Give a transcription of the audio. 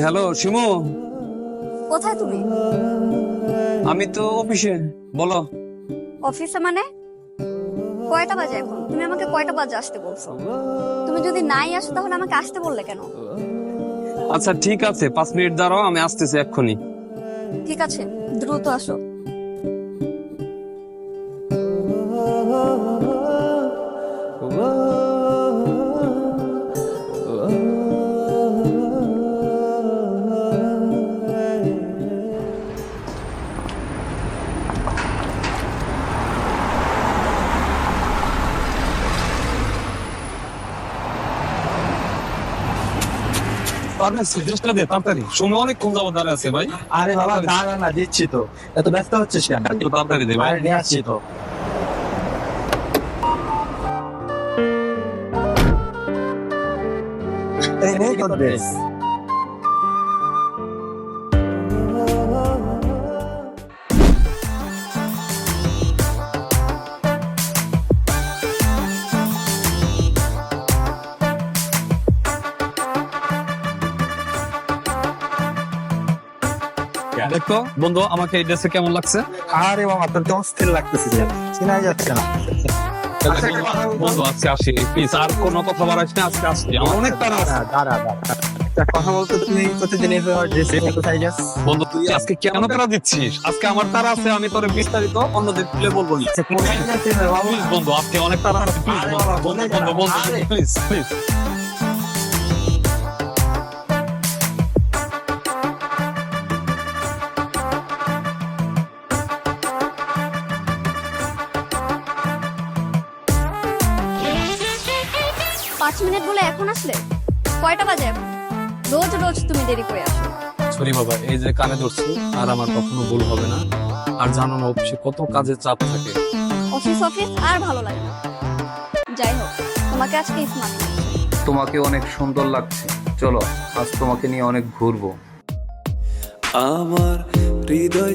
Hello Shimu. কোথায় তুমি? আমি তো অফিসে। বলো। অফিসে মানে? কয়টা বাজে এখন? তুমি আমাকে কয়টা বাজে আসতে বলছো? তুমি যদি নাই আসো তাহলে আমাকে আসতে বললে কেন? আচ্ছা ঠিক আছে, 5 মিনিট দাঁড়াও, আমি আসতেছি এক্ষুনি। ঠিক আছে, দ্রুত আসো। সুযোগটা দে তাড়াতাড়ি, সময় অনেকক্ষণ যাবত দাঁড়ায় আছে ভাই। আরে বাবা দাঁড়া না, দিচ্ছি তো। এত ব্যস্ত হচ্ছিস কেন? একটু তাড়াতাড়ি দে ভাই। আরে নিয়ে আসছি তো। এই নে তোর ড্রেস। দেখো বন্ধু, আমাকে এই ড্রেসে কেমন লাগছে? আরে বাবা তোর তো অস্থির লাগতেছে যে, চেনা যাচ্ছে না। বন্ধু আজকে আসি প্লিজ, আর কোনো কথা বাড়াইস না, আজকে আসছি, আমার অনেক তাড়া আছে। দাঁড়া দাঁড়া একটা কথা বলতো, তুই প্রতিদিন এইভাবে ড্রেস নিয়ে কোথায় যাস? বন্ধু তুই আজকে কেন তাড়া দিচ্ছিস? আজকে আমার তাড়া আছে, আমি তোর বিস্তারিত অন্যদের খুলে বলবো না। কোথায় যাচ্ছিস রে বাবা? প্লিজ বন্ধু, আজকে অনেক তাড়া আছে, প্লিজ আরে বাবা, বন্ধু কোথায় বন্ধু বন্ধু আরে। Please please. পাঁচ মিনিট বলে এখন আসলে? কয়টা বাজে এখন? রোজ রোজ তুমি দেরি করে আসো। সরি বাবা, এই যে কানে ধরছি, আর আমার কখনো ভুল হবে না। আর জানো না অফিসে কত কাজের চাপ থাকে। অফিস অফিস আর ভালো লাগে না। যাই হোক, তোমাকে আজকে স্মার্ট লাগছে। তোমাকে অনেক সুন্দর লাগছে, চলো আজ তোমাকে নিয়ে অনেক ঘুরবো। আমার হৃদয়